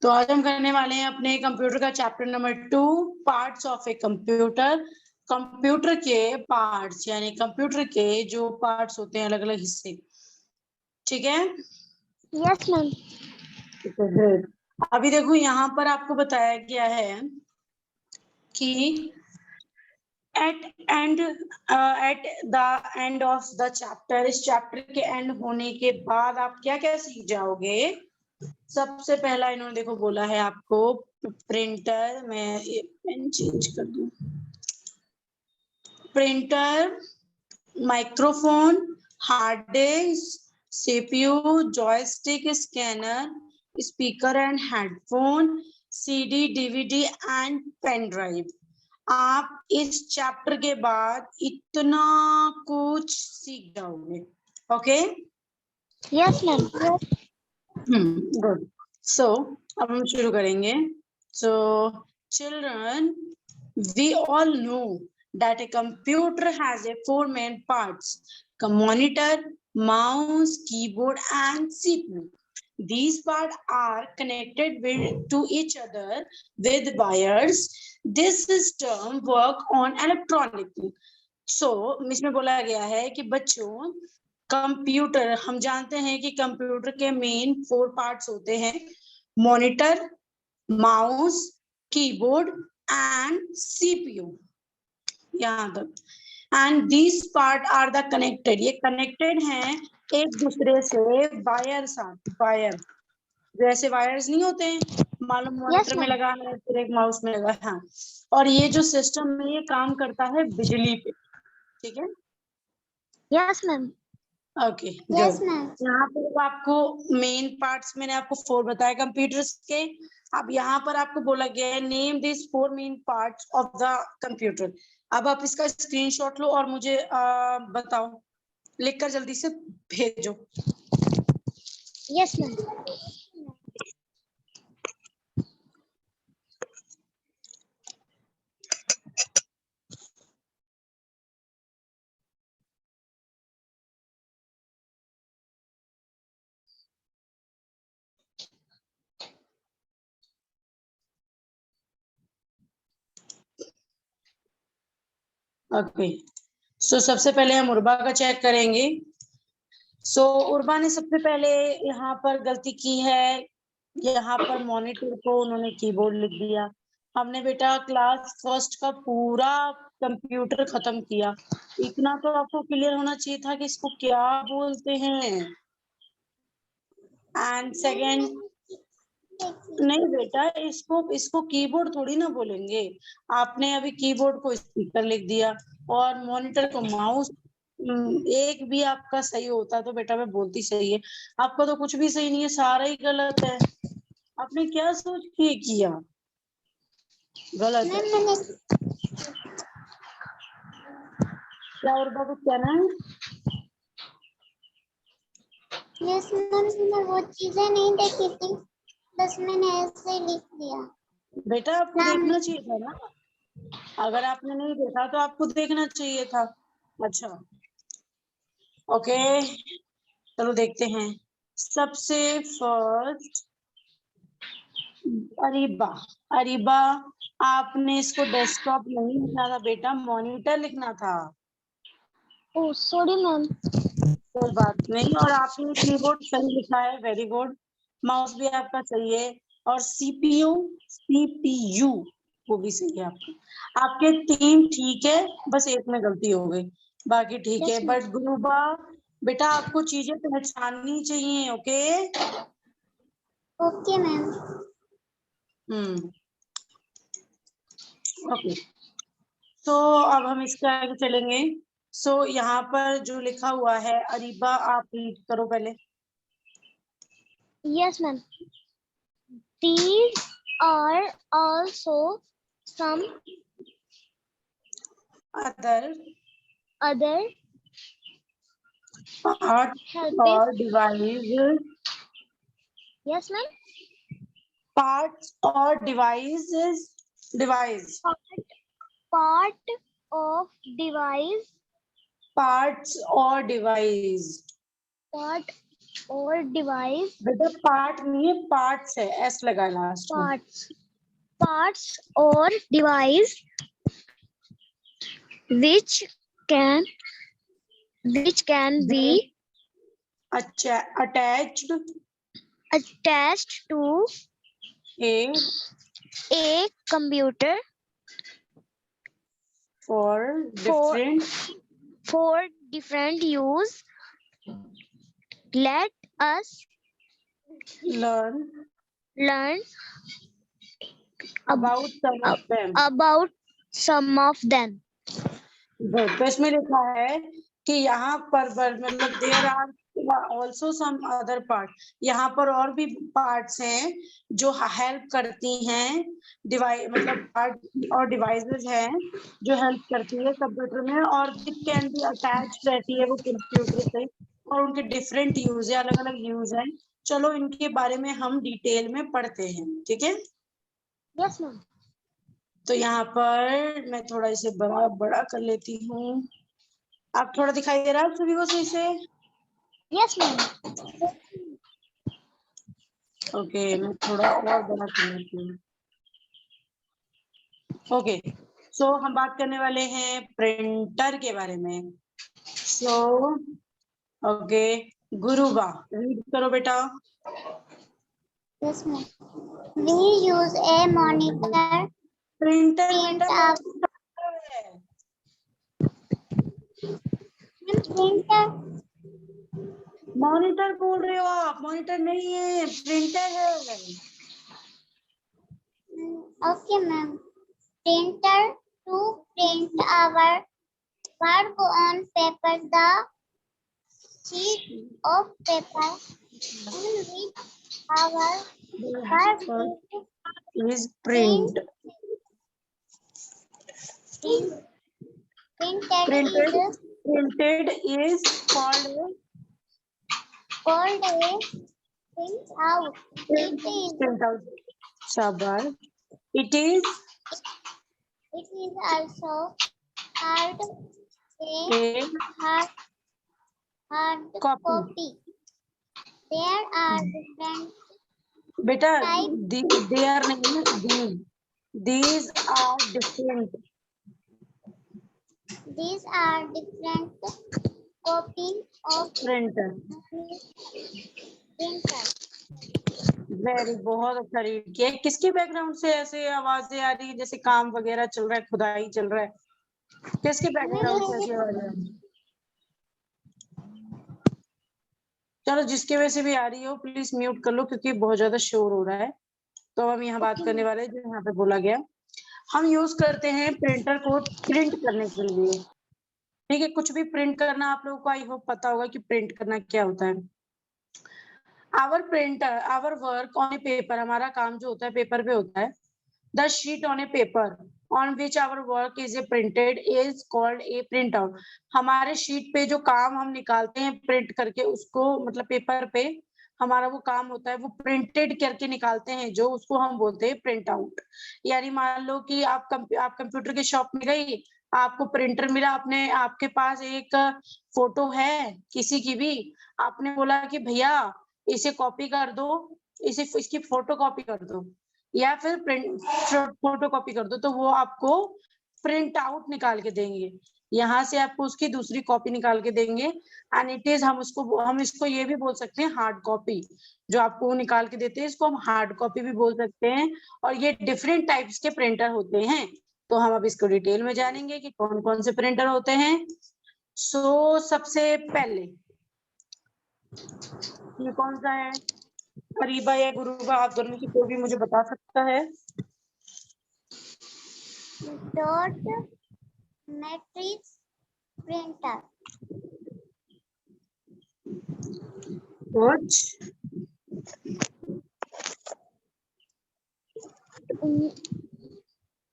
तो आज हम करने वाले हैं अपने कंप्यूटर का chapter number 2, parts of a computer. Computer के पार्ट्स यानी कंप्यूटर के जो पार्ट्स होते हैं, अलग अलग हिस्से। ठीक है? Yes ma'am. ग्रेट। अभी देखो यहाँ पर आपको बताया गया है कि at the end of the chapter, इस चैप्टर के एंड होने के बाद आप क्या क्या सीख जाओगे। सबसे पहला इन्होंने देखो बोला है आपको प्रिंटर, मैं ये पेन चेंज कर दूं, printer, microphone, hard disk, CPU, joystick, scanner, speaker and headphone, CD, DVD and pen drive. आप इस चैप्टर के बाद इतना कुछ सीख जाओगे। Okay? Yes ma'am. Good. So अब हम शुरू करेंगे। So children, we all know that a computer has a 4 main parts: monitor, mouse, keyboard and CPU. These parts are connected to each other with wires. This system work on electronically. So इसमें बोला गया है कि बच्चों, computer, हम जानते हैं कि कंप्यूटर के मेन 4 पार्ट्स होते हैं: monitor, mouse, keyboard and CPU. यहाँ तक। And this part are the connected, ये कनेक्टेड हैं एक दूसरे से वायर साथ। वायर जैसे वायर्स नहीं होते हैं, मालूम मॉनिटर में लगा है फिर एक माउस में लगा है। हाँ, और ये जो सिस्टम है ये काम करता है बिजली पे। ठीक है? Yes ma'am. Okay yes good. Ma'am. यहाँ पर आपको मेन पार्ट्स मैंने आपको 4 बताया कंप्यूटर्स के। अब यहाँ पर आपको बोला गया है name this 4 main parts of the computer. अब आप इसका स्क्रीनशॉट लो और मुझे बताओ, लिखकर जल्दी से भेजो। Yes ma'am. ओके, सो सबसे पहले हम उर्बा का चेक करेंगे। सो उर्बा ने सबसे पहले यहाँ पर गलती की है, यहाँ पर मॉनिटर को उन्होंने कीबोर्ड लिख दिया। हमने बेटा क्लास फर्स्ट का पूरा कंप्यूटर खत्म किया, इतना तो आपको क्लियर होना चाहिए था कि इसको क्या बोलते हैं। एंड सेकेंड, नहीं बेटा, इसको कीबोर्ड थोड़ी ना बोलेंगे। आपने अभी कीबोर्ड को स्पीकर लिख दिया और मॉनिटर को माउस। एक भी आपका सही होता तो बेटा मैं बोलती सही है। आपका तो कुछ भी सही नहीं है, सारा ही गलत है। आपने क्या सोच के किया? गलत है। क्या और कुछ कहना है? यस मैम, मैंने वो चीजें नहीं देखी थी, बस मैंने ऐसे ही लिख दिया। बेटा आपको देखना चाहिए था ना, अगर आपने नहीं देखा तो आपको देखना चाहिए था। अच्छा ओके, चलो देखते हैं। सबसे फर्स्ट अरीबा। अरीबा, आपने इसको डेस्कटॉप नहीं लिखना था बेटा, मॉनिटर लिखना था। Oh sorry ma'am. कोई बात नहीं, और आपने कीबोर्ड सही लिखा है, वेरी गुड। माउस भी आपका सही है, और सीपीयू, सीपीयू वो भी सही है आपका। आपके 3 ठीक है, बस एक में गलती हो गई, बाकी ठीक है। बट गुरुबा बेटा, आपको चीजें पहचाननी चाहिए। ओके? Okay ma'am. ओके, तो अब हम इसके आगे चलेंगे। सो यहाँ पर जो लिखा हुआ है, अरीबा आप रीड करो पहले। Yes ma'am. These are also some other other parts helping. और डिवाइस, Yes ma'am. पार्ट्स और devices, device, Part of device. Parts और डिवाइस, Part or device बेटा पार्ट नहीं है, पार्ट्स है, एस लगा लास्ट में। parts or device which can be अच्छा, attached attached to a a computer for for different use. Let us learn learn about some of them. about some of them. Good. तो इसमें लिखा है कि यहाँ पर मतलब there are also some other part, यहाँ पर और भी पार्ट्स हैं जो हेल्प करती हैं, डिवाइस मतलब पार्ट और डिवाइसेस हैं जो हेल्प करती है कंप्यूटर में, और इट कैन बी अटैच रहती है वो कंप्यूटर से, और उनके डिफरेंट यूज है, अलग अलग यूज है। चलो इनके बारे में हम डिटेल में पढ़ते हैं, ठीक है। Yes, ma'am. तो यहाँ पर मैं थोड़ा इसे बड़ा बड़ा कर लेती हूँ। आप थोड़ा दिखाई दे रहा है सभी को सही से? Yes, ma'am. ओके, मैं थोड़ा और बड़ा कर लेती हूँ। ओके, सो हम बात करने वाले हैं प्रिंटर के बारे में। सो ओके, गुरुबा रीड करो बेटा। Yes, ma'am. We use a monitor. Printer Print बेटा up. है। Printer. मॉनिटर बोल रहे हो आप, मॉनिटर नहीं है, प्रिंटर है। Okay, ma'am. Printer to print our work on paper. The sheet of paper on which our work is print. printed is called a print out. print out. Shabar. It is Also hard a hard copy. There are different beta types. they are named these are different. These are different copies of printer. Very बहुत अच्छा read किया। किसके background से ऐसे आवाजें आ रही है जैसे काम वगैरह चल रहा है, खुदाई चल रहा है? किसके बैकग्राउंड से ऐसी आवाजें आ रही है? चलो जिसकी वजह से भी आ रही हो प्लीज म्यूट कर लो, क्योंकि बहुत ज्यादा शोर हो रहा है। तो हम यहाँ बात करने वाले हैं जो यहाँ पे बोला गया, हम यूज करते हैं प्रिंटर को प्रिंट करने के लिए। ठीक है, कुछ भी प्रिंट करना आप लोगों को आई होप पता होगा कि प्रिंट करना क्या होता है। Our printer our work on a paper, हमारा काम जो होता है पेपर पे होता है। The sheet on a paper on which our work is a printed is called a print out. हमारे शीट पे जो काम हम निकालते हैं प्रिंट करके, उसको मतलब पेपर पे हमारा वो काम होता है, वो प्रिंटेड करके निकालते हैं जो, उसको हम बोलते हैं प्रिंट आउट। यानी मान लो कि आप कंप्यूटर के शॉप में गई, आपको प्रिंटर मिला, आपने आपके पास एक फोटो है किसी की भी, आपने बोला कि भैया इसे कॉपी कर दो, इसे इसकी फोटो कॉपी कर दो या फिर प्रिंट फोटो कॉपी कर दो, तो वो आपको प्रिंट आउट निकाल के देंगे। यहाँ से आपको उसकी दूसरी कॉपी निकाल के देंगे। एंड इट इज हम इसको ये भी बोल सकते हैं हार्ड कॉपी, जो आपको निकाल के देते हैं इसको हम हार्ड कॉपी भी बोल सकते हैं। और ये डिफरेंट टाइप्स के प्रिंटर होते हैं, तो हम अब इसको डिटेल में जानेंगे कि कौन कौन से प्रिंटर होते हैं। सो सबसे पहले ये कौन सा है? करीबा या गुरुबा, आप दोनों में से कोई भी मुझे बता सकता है? Dot matrix printer. What?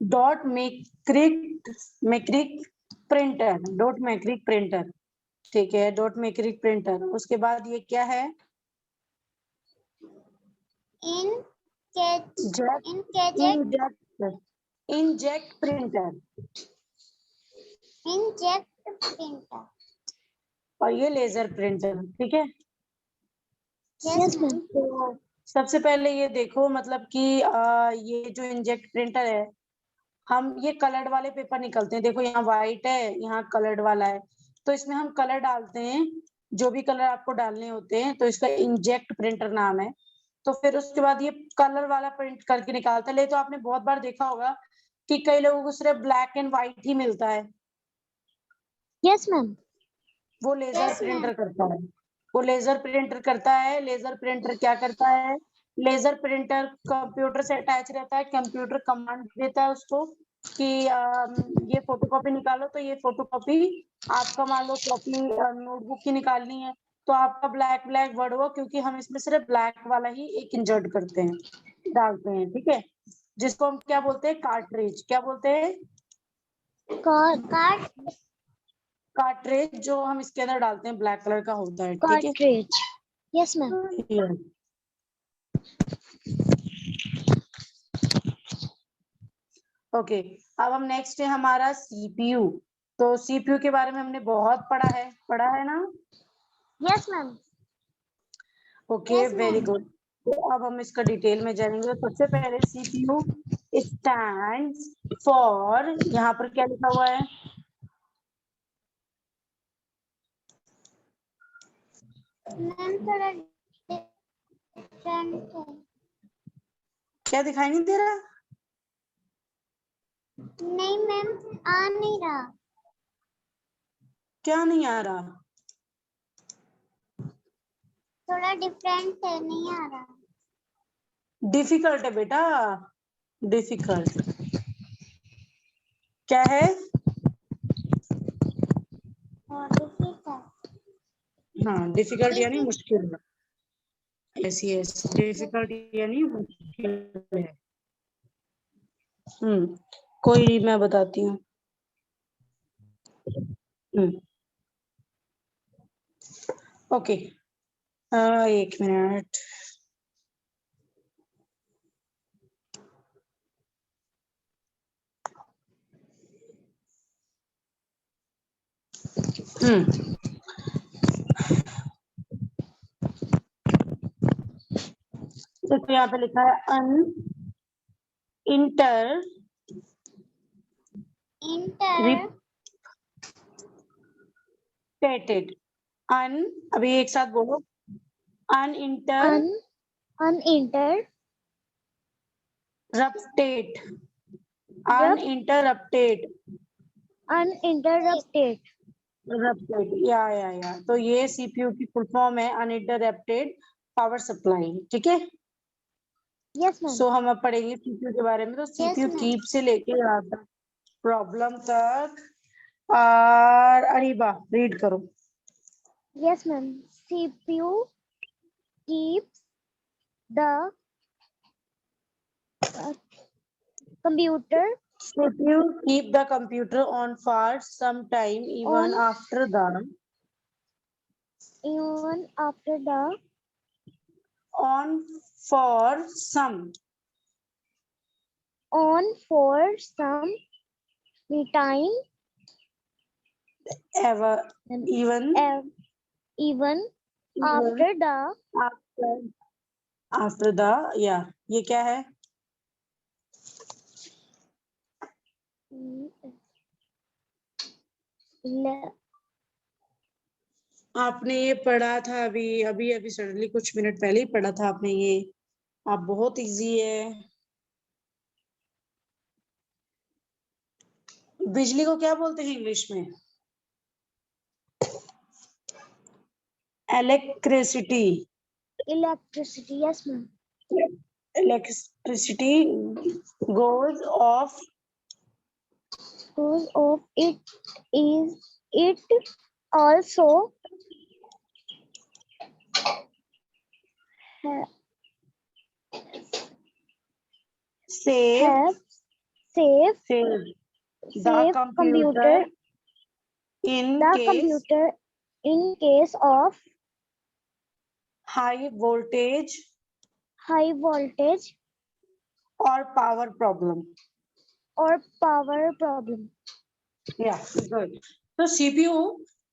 Dot matrix printer, dot matrix printer, ठीक है, डॉट मैक्रिक प्रिंटर। उसके बाद ये क्या है? Inject printer, Inkjet printer. और ये लेजर प्रिंटर, ठीक है। Yes, ma'am. तो सबसे पहले ये देखो, मतलब कि ये जो इंजेक्ट प्रिंटर है, हम ये कलर्ड वाले पेपर निकलते हैं। देखो यहाँ व्हाइट है, यहाँ कलर्ड वाला है, तो इसमें हम कलर डालते हैं, जो भी कलर आपको डालने होते हैं। तो इसका इंजेक्ट प्रिंटर नाम है। तो फिर उसके बाद ये कलर वाला प्रिंट करके निकालता है। ले तो आपने बहुत बार देखा होगा कि कई लोगों को सिर्फ ब्लैक एंड व्हाइट ही मिलता है। Yes, ma'am. वो लेजर Yes, प्रिंटर ma'am. करता है। वो लेजर प्रिंटर करता है। लेजर प्रिंटर क्या करता है? लेजर प्रिंटर कंप्यूटर से अटैच रहता है। कंप्यूटर कमांड देता है उसको कि ये फोटोकॉपी निकालो। तो ये फोटोकॉपी आपका मान लो कॉपी नोटबुक की निकालनी है, तो आपका ब्लैक ब्लैक वर्ड हुआ, क्योंकि हम इसमें सिर्फ ब्लैक वाला ही एक इंसर्ट करते हैं, डालते हैं। ठीक है, जिसको हम क्या बोलते हैं? कार्ट्रिज। क्या बोलते हैं? Card. कार्ट्रिज, जो हम इसके अंदर डालते हैं, ब्लैक कलर का होता है। ठीक है। Cartridge. Yes, ma'am. Yeah. Okay, अब हम नेक्स्ट है हमारा सीपीयू। तो सीपीयू के बारे में हमने बहुत पढ़ा है ना? Yes, ma'am. Okay, Yes, very ma'am. Good. तो अब हम इसका डिटेल में जानेंगे। सबसे पहले सीपीयू स्टैंड्स फॉर, यहाँ पर क्या लिखा हुआ है? Ma'am, थोड़ा different है। क्या दिखाई नहीं दे रहा? नहीं मैम, आ नहीं रहा। क्या नहीं आ रहा? थोड़ा डिफरेंट है, नहीं आ रहा। डिफिकल्ट है बेटा, डिफिकल्ट। क्या है? और डिफिकल्ट। हाँ, डिफिकल्ट यानी मुश्किल। यस यस, डिफिकल्ट यानी मुश्किल है। कोई नहीं, मैं बताती हूँ। ओके, एक मिनट। देखो यहाँ पे लिखा है इंटर रिपीटेड अभी एक साथ बोलो, अनइंटर uninterrupted अनइंटरप्टेड uninterrupted। या तो ये सीपीयू की फुल फॉर्म है, अनइंटरप्टेड पावर सप्लाई। ठीक है। Yes, ma'am. सो हम अब पढ़ेंगे सीपीयू के बारे में। तो सीपीयू ma'am. कीप से लेके प्रॉब्लम तक। और अरीबा रीड करो। Yes, ma'am. CPU keeps the computer CPU keep the computer on for some time even On. after the even after the on for some on for some time ever and even even after the after after the ये क्या है? आपने ये पढ़ा था अभी अभी अभी सडनली कुछ मिनट पहले ही पढ़ा था आपने ये। आप बहुत इजी है। बिजली को क्या बोलते हैं इंग्लिश में? Electricity. Yes, ma'am. Electricity goes off Because of it also save save the computer in case of high voltage or power problem. or power problem. Yeah, good. तो CPU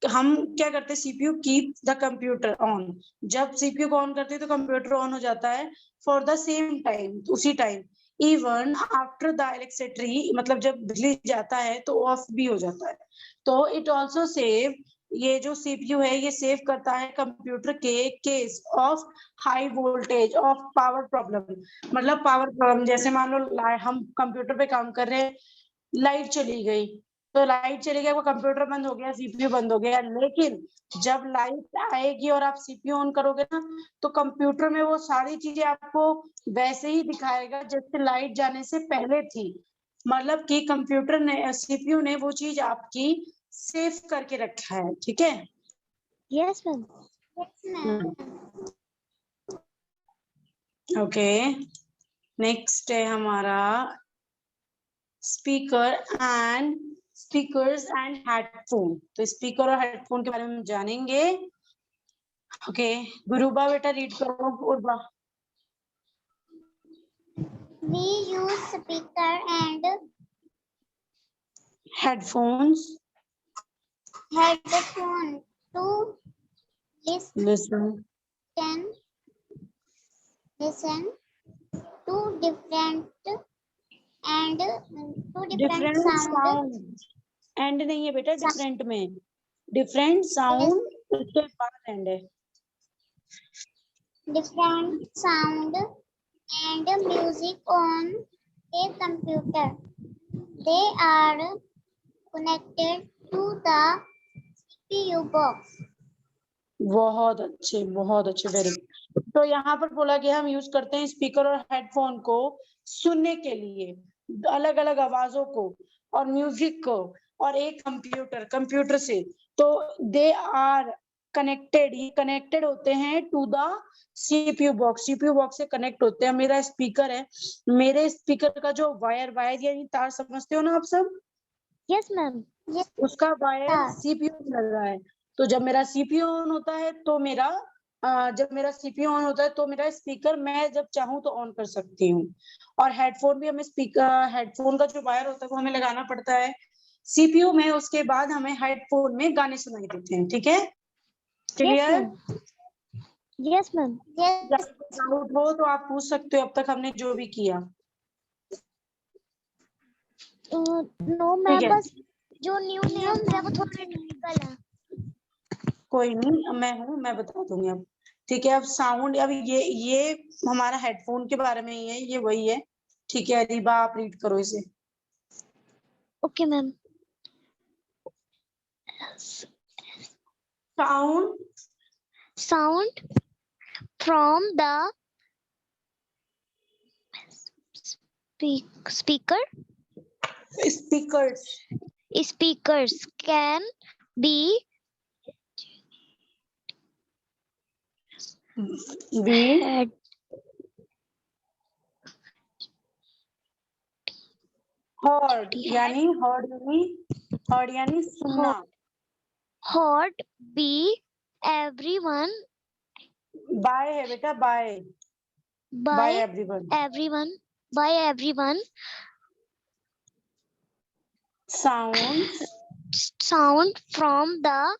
हम क्या करते हैं, CPU keep the computer on. जब CPU को on करते हैं तो कंप्यूटर ऑन हो जाता है फॉर द सेम टाइम, उसी time. Even after the electricity, मतलब जब बिजली जाता है तो ऑफ भी हो जाता है। तो इट ऑल्सो सेव, ये जो सीपीयू है ये सेव करता है कंप्यूटर के case of high voltage of power problem. मतलब पावर प्रॉब्लम, जैसे मान लो हम कंप्यूटर पे काम कर रहे हैं, लाइट चली गई, तो लाइट चली गई, वो कंप्यूटर बंद हो गया, सीपीयू बंद हो गया। लेकिन जब लाइट आएगी और आप सीपीयू ऑन करोगे ना, तो कंप्यूटर में वो सारी चीजें आपको वैसे ही दिखाएगा जैसे लाइट जाने से पहले थी। मतलब कि कंप्यूटर ने, सीपीयू ने वो चीज आपकी सेव करके रखा है। ठीक है। Yes ma'am. Yes ma'am. Okay, next है हमारा स्पीकर्स एंड हेडफोन। तो स्पीकर और हेडफोन के बारे में जानेंगे। ओके, गुरुबा बेटा रीड करो। उर्बा। We use speaker and headphones headphone to listen listen listen to different different sound. Sound. And नहीं है बेटा, डिफरेंट में डिफरेंट Yes, साउंड उसके बाद एंड है। different sound and music on a computer. They are connected to the CPU box. बहुत अच्छे, very good. तो यहाँ पर बोला गया हम यूज करते हैं स्पीकर और हेडफोन को सुनने के लिए, अलग अलग आवाजों को और म्यूजिक को, और एक कंप्यूटर से। तो दे आर कनेक्टेड, ये कनेक्टेड होते हैं to the CPU box. CPU box से कनेक्ट होते हैं। मेरा स्पीकर है, मेरे स्पीकर का जो वायर यानी तार समझते हो ना आप सब? Yes, ma'am. Yes. उसका वायर हाँ। सीपीयू में लग रहा है। तो जब मेरा सीपीयू ऑन होता है तो मेरा स्पीकर मैं जब चाहूँ तो ऑन कर सकती हूँ। और हेडफोन भी हमें हेडफोन का जो वायर होता है वो हमें लगाना पड़ता है सीपीयू में। उसके बाद हमें हेडफोन में गाने सुनाई देते हैं। ठीक है, clear? Yes, ma'am. Yes. Doubt हो तो आप पूछ सकते हो अब तक हमने जो भी किया। No, ठीक ma'am. है, बस जो न्यू नेम है वो थोड़ा टेक्निकल है। कोई नहीं, अब मैं बता दूंगी अब। ठीक है, अब साउंड, अब ये हमारा हेडफोन के बारे में ही है, ये वही है। ठीक है, रिबा आप रीड करो इसे। Okay, ma'am. Sound from the speakers can be heard यानी सुनना। heard by everyone बाय है बेटा, bye by everyone. everyone sound from the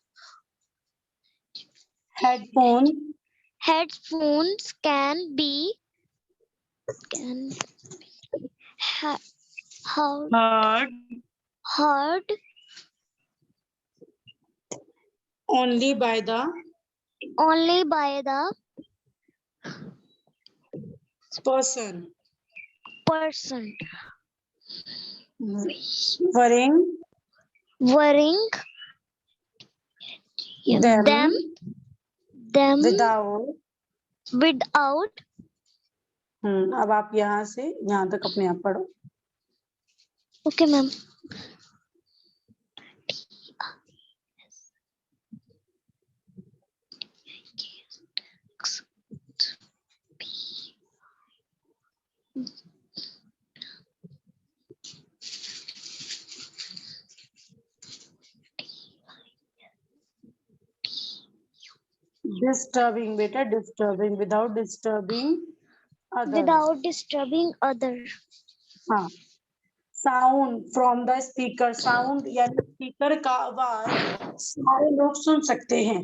headphones can be heard only by the person wearing them without अब आप यहाँ से यहाँ तक अपने आप पढ़ो। Okay, ma'am. डिस्टर्बिंग बेटा, disturbing, without disturbing other. Without disturbing others. हाँ, sound from the speaker, sound यानी स्पीकर का आवाज सारे लोग सुन सकते हैं।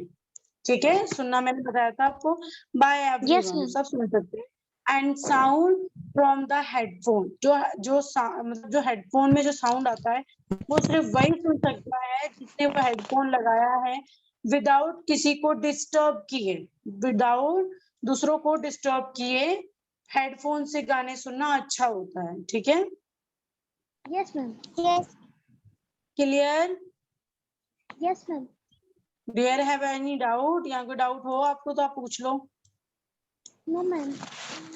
ठीक है, सुनना मैंने बताया था आपको। Bye Yes, everyone, ma'am. सब सुन सकते हैं। And sound from the headphone, मतलब जो हेडफोन में जो साउंड आता है वो सिर्फ वही सुन सकता है जिसने वो हेडफोन लगाया है, विदाउट किसी को डिस्टर्ब किए, विदाउट दूसरों को डिस्टर्ब किए। हेडफोन से गाने सुनना अच्छा होता है। ठीक है, Yes, ma'am. Yes. Clear? Yes, ma'am. Do you have any doubt? या कोई डाउट हो आपको तो आप पूछ लो। No, ma'am.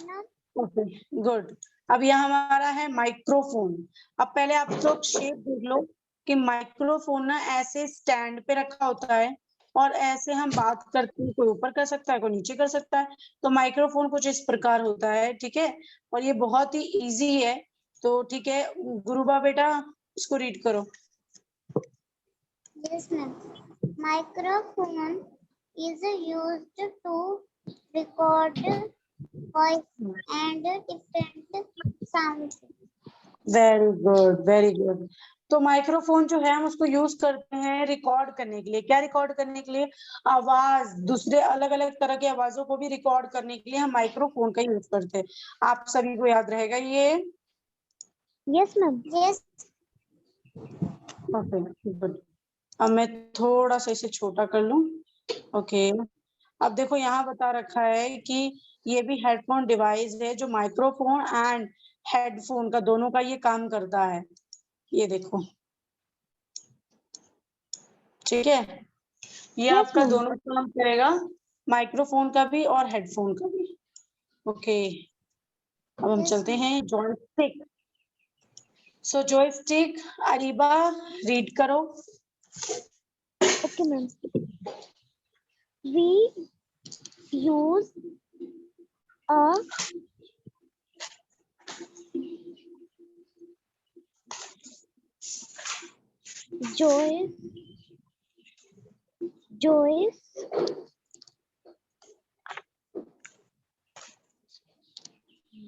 No. Okay, good. अब यह हमारा है माइक्रोफोन। अब पहले आप लोग शेप देख लो कि माइक्रोफोन ना ऐसे स्टैंड पे रखा होता है और ऐसे हम बात करते हैं, कोई ऊपर कर सकता है, कोई नीचे कर सकता है। तो माइक्रोफोन कुछ इस प्रकार होता है। ठीक है, और ये बहुत ही इजी है। तो ठीक है, गुरुबा बेटा इसको रीड करो। Yes, ma'am. Microphone is used to record voice and different sounds. Very good, very good. तो माइक्रोफोन जो है हम उसको यूज करते हैं रिकॉर्ड करने के लिए। क्या रिकॉर्ड करने के लिए? आवाज, दूसरे अलग अलग तरह की आवाजों को भी रिकॉर्ड करने के लिए हम माइक्रोफोन का यूज करते हैं। आप सभी को याद रहेगा ये? Yes, ma'am. Yes. Okay, good. अब मैं थोड़ा सा इसे छोटा कर लूं। ओके, अब देखो यहाँ बता रखा है कि ये भी हेडफोन डिवाइस है जो माइक्रोफोन एंड हेडफोन का दोनों का ये काम करता है। ये देखो, ठीक है, ये Yes, आपका ma'am. दोनों काम करेगा, माइक्रोफोन का भी और हेडफोन का भी। ओके, अब हम Yes, चलते ma'am. हैं जॉयस्टिक। सो जॉयस्टिक, अरीबा रीड करो। Okay, ma'am. We use a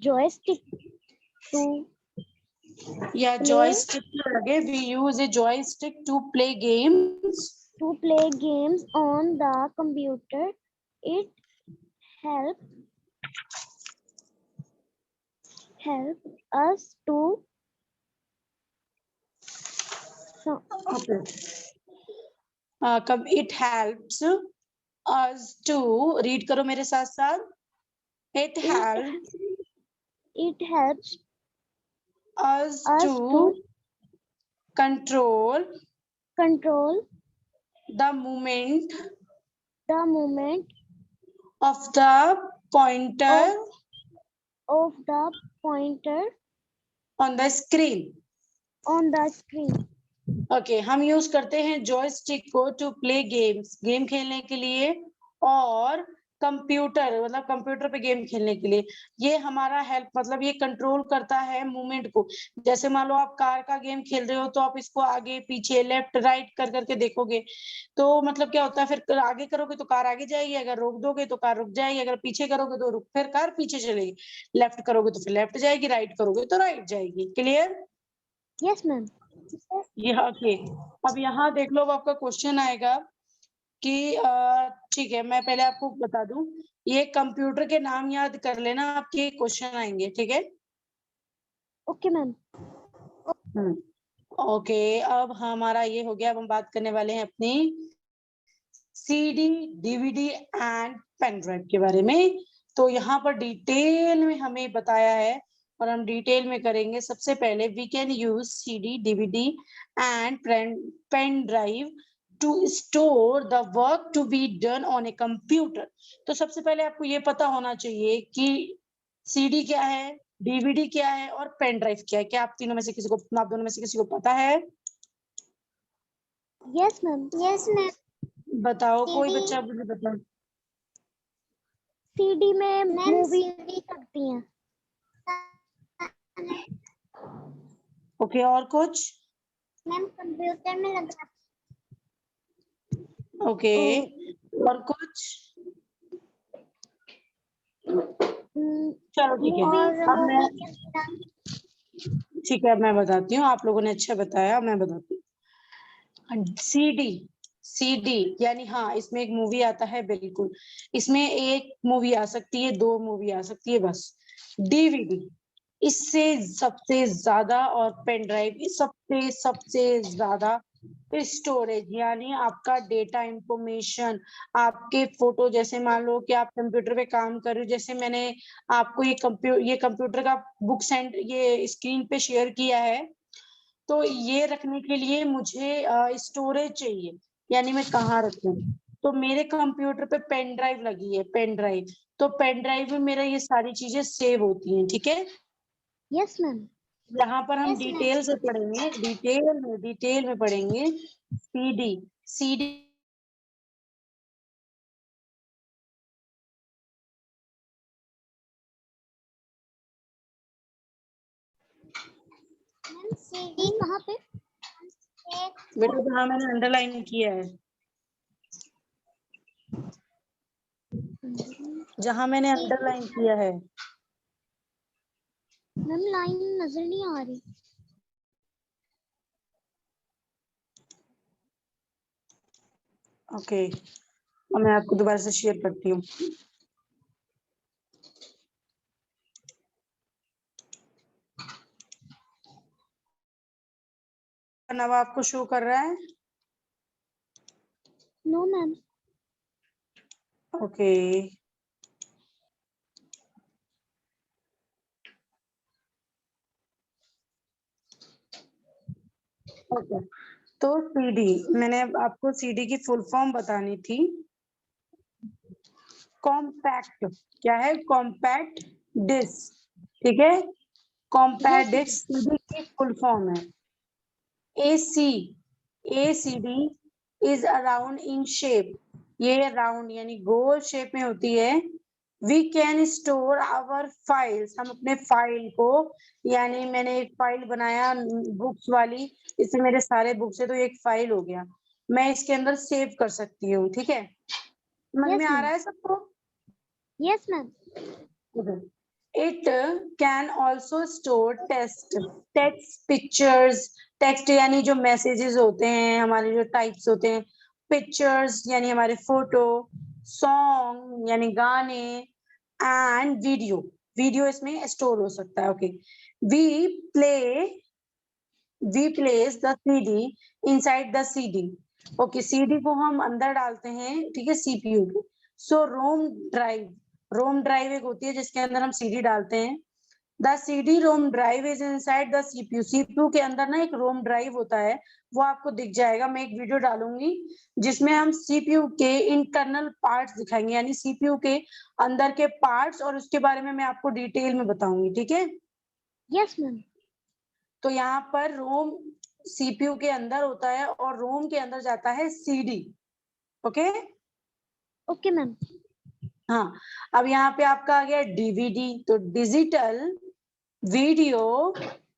joystick to या play जॉयस्टिक के आगे we use a joystick to play games. games on the computer. It help us to so, okay, कब it helps us to, read करो मेरे साथ साथ। It it helps it helps us us to to control control the movement the movement of the pointer of the pointer on the screen। on the screen. Okay, हम use करते हैं joystick को to play games, game खेलने के लिए, और computer मतलब computer पे गेम खेलने के लिए। ये हमारा हेल्प मतलब ये कंट्रोल करता है मूवमेंट को। जैसे मान लो आप कार का गेम खेल रहे हो तो आप इसको आगे पीछे लेफ्ट राइट कर करके देखोगे, तो मतलब क्या होता है, फिर आगे करोगे तो कार आगे जाएगी, अगर रोक दोगे तो कार रुक जाएगी, अगर पीछे करोगे तो रुक फिर कार पीछे चलेगी, लेफ्ट करोगे तो फिर लेफ्ट जाएगी, राइट करोगे तो राइट जाएगी। क्लियर? Yes, ma'am. यहाँ के, अब यहाँ देख लो, अब आपका क्वेश्चन आएगा कि ठीक है, मैं पहले आपको बता दूं, ये कंप्यूटर के नाम याद कर लेना, आपके क्वेश्चन आएंगे। ठीक है, Okay, ma'am. ओके। अब हमारा ये हो गया, अब हम बात करने वाले हैं अपनी CD, DVD and pen drive के बारे में। तो यहाँ पर डिटेल में हमें बताया है और हम डिटेल में करेंगे। सबसे पहले we can use CD, DVD and pen drive to store the work to be done on a computer. तो सबसे पहले आपको ये पता होना चाहिए कि सीडी क्या है, डीवीडी क्या है और पेन ड्राइव क्या है। क्या आप तीनों में से किसी को, आप दोनों में से किसी को पता है? Yes, ma'am. Yes, ma'am. बताओ, कोई CD बच्चा मुझे बताओ। CD में मूवी सकती हैं. ओके, और कुछ? मैम कंप्यूटर में लगा. ओके, और कुछ? चलो ठीक है, और अब मैं, मूवी ठीक है, मैं बताती हूँ, आप लोगों ने अच्छा बताया, मैं बताती हूँ। सीडी यानी हाँ, इसमें एक मूवी आता है, बिल्कुल। इसमें एक मूवी आ सकती है, 2 मूवी आ सकती है बस। डीवीडी इससे सबसे ज्यादा, और पेन ड्राइव सबसे सबसे ज्यादा स्टोरेज, यानी आपका डेटा इंफॉर्मेशन, आपके फोटो, जैसे मान लो कि आप कंप्यूटर पे काम कर रहे हो, जैसे मैंने आपको ये कंप्यूटर का बुक सेंड ये स्क्रीन पे शेयर किया है, तो ये रखने के लिए मुझे स्टोरेज चाहिए, यानी मैं कहाँ रखूं। तो मेरे कंप्यूटर पे पेन ड्राइव लगी है, पेन ड्राइव। तो पेन ड्राइव में मेरा ये सारी चीजें सेव होती हैं, ठीक है। Yes ma'am. यहाँ पर हम यस मैम। डिटेल से पढ़ेंगे, डिटेल में पढ़ेंगे। सीडी सीडी मैम सीडी कहाँ पे? बेटा जहाँ मैंने अंडरलाइन किया है, जहाँ मैंने अंडरलाइन किया है। मैम लाइन नजर नहीं आ रही। ओके, अब मैं आपको दोबारा से शेयर करती हूँ। अब आपको शो कर रहा है? No ma'am. Okay, okay. तो सीडी, मैंने आपको सीडी की फुल फॉर्म बतानी थी। कॉम्पैक्ट, क्या है? कॉम्पैक्ट डिस्क, ठीक है। कॉम्पैक्ट यस डिस्क सीडी की फुल फॉर्म है। AC ACD is around in shape, ये राउंड यानी गोल शेप में होती है। We can store our files, हम अपने फाइल को, यानी मैंने एक फाइल बनाया बुक्स वाली, इससे मेरे सारे बुक्स है, तो एक फाइल हो गया, मैं इसके अंदर सेव कर सकती हूँ, ठीक है। समझ में यस आ मैम। रहा है सबको? Yes ma'am. It can also store text pictures, text यानी जो मैसेजेस होते हैं, हमारे जो टाइप्स होते हैं, पिक्चर्स यानी हमारे फोटो, सॉन्ग यानी गाने, एंड वीडियो, वीडियो इसमें स्टोर हो सकता है। Okay, we play we place the CD inside the CD. Okay, CD को हम अंदर डालते हैं, ठीक है, सीपीयू के। सो रोम ड्राइव एक होती है जिसके अंदर हम सीडी डालते हैं। The CD ROM drive is inside the CPU, CPU के अंदर ना एक रोम ड्राइव होता है, वो आपको दिख जाएगा, मैं एक वीडियो डालूंगी जिसमें हम सीपीयू के इंटरनल पार्ट्स दिखाएंगे, यानी सीपीयू के अंदर के पार्ट्स, और उसके बारे में मैं आपको डिटेल में बताऊंगी, ठीक है। Yes ma'am. तो यहाँ पर रोम सीपीयू के अंदर होता है और रोम के अंदर जाता है सीडी। Okay, okay ma'am. हाँ। अब यहाँ पे आपका आ गया डीवीडी, तो डिजिटल वीडियो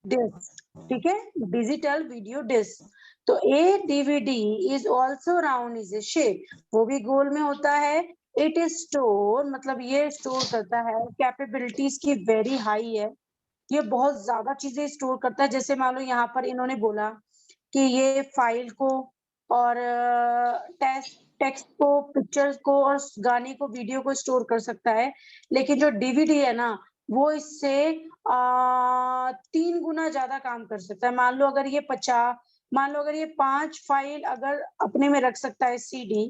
डिस्क, ठीक है, डिजिटल वीडियो डिस्क। तो a DVD is also round is a shape, वो भी गोल में होता है। इट इज स्टोर, मतलब ये स्टोर करता है, कैपेबिलिटीज की वेरी हाई है, ये बहुत ज्यादा चीजें स्टोर करता है। जैसे मान लो यहाँ पर इन्होंने बोला कि ये फाइल को, और टेक्स्ट को, पिक्चर्स को, और गाने को, वीडियो को स्टोर कर सकता है, लेकिन जो डीवीडी है ना, वो इससे 3 गुना ज्यादा काम कर सकता है। मान लो अगर ये 5 फाइल अगर अपने में रख सकता है सीडी,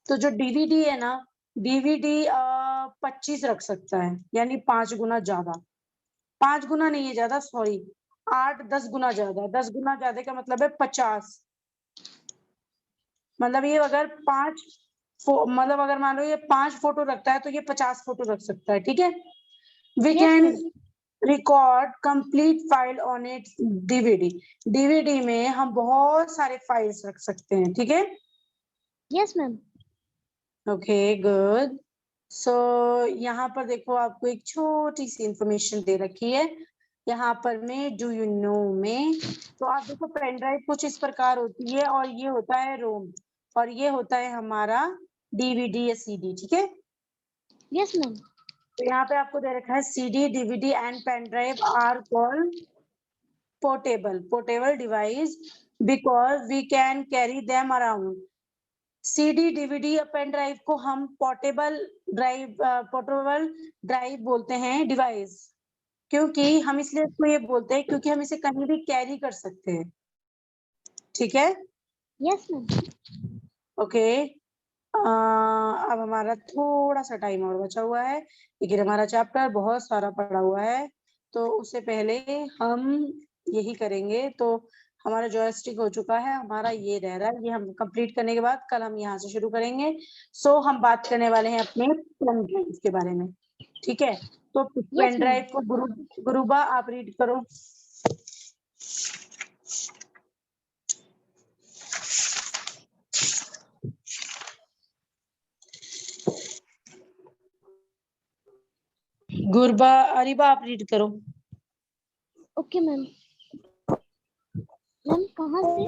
तो जो डीवीडी है ना, डीवीडी 25 रख सकता है, यानी 5 गुना ज्यादा। 5 गुना नहीं है ज्यादा, सॉरी, 8-10 गुना ज्यादा। 10 गुना ज्यादा का मतलब है 50, मतलब ये अगर मतलब अगर मान लो ये 5 फोटो रखता है, तो ये 50 फोटो रख सकता है, ठीक है। We yes can ma'am. Record complete file on it DVD, DVD में हम बहुत सारे फाइल्स रख सकते हैं, ठीक है। Yes ma'am. Okay, good. So यहाँ पर देखो, आपको एक छोटी सी इंफॉर्मेशन दे रखी है यहाँ पर में डू यू नो में। तो आप देखो, पेन ड्राइव कुछ इस प्रकार होती है, और ये होता है रोम, और ये होता है हमारा डीवीडी या सीडी, ठीक है। Yes ma'am. तो यहाँ पे आपको दे रखा है CD, DVD and pen drive are called portable device because we can carry them around. CD, DVD या पेन ड्राइव को हम पोर्टेबल ड्राइव बोलते हैं डिवाइस, क्योंकि हम इसलिए इसको ये बोलते हैं क्योंकि हम इसे कहीं भी कैरी कर सकते हैं। ठीक है? Yes ma'am. ओके, अब हमारा थोड़ा सा टाइम और बचा हुआ है, लेकिन हमारा चैप्टर बहुत सारा पड़ा हुआ है, तो उससे पहले हम यही करेंगे। तो हमारा जॉयस्टिक हो चुका है, हमारा ये रह रहा है, ये हम कंप्लीट करने के बाद कल हम यहाँ से शुरू करेंगे। सो हम बात करने वाले हैं अपने पेन ड्राइव के बारे में। ठीक है, तो पेन ड्राइव को गुरुबा आप रीड करो। गुरबा, अरिबा आप रीड करो। Okay ma'am. मैम कहाँ से?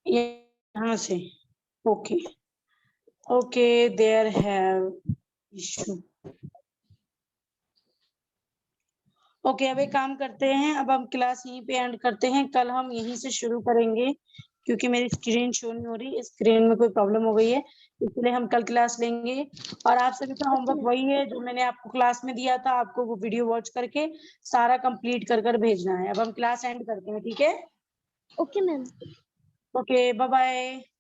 यहाँ से। Okay okay, there have issue. Okay, अब एक काम करते हैं, अब हम क्लास यहीं पे एंड करते हैं। कल हम यहीं से शुरू करेंगे, क्योंकि मेरी स्क्रीन शो नहीं हो रही, स्क्रीन में कोई प्रॉब्लम हो गई है, इसलिए हम कल क्लास लेंगे। और आप सभी का होमवर्क वही है जो मैंने आपको क्लास में दिया था, आपको वो वीडियो वॉच करके सारा कंप्लीट कर भेजना है। अब हम क्लास एंड करते हैं, ठीक है? Okay ma'am. Okay, bye bye.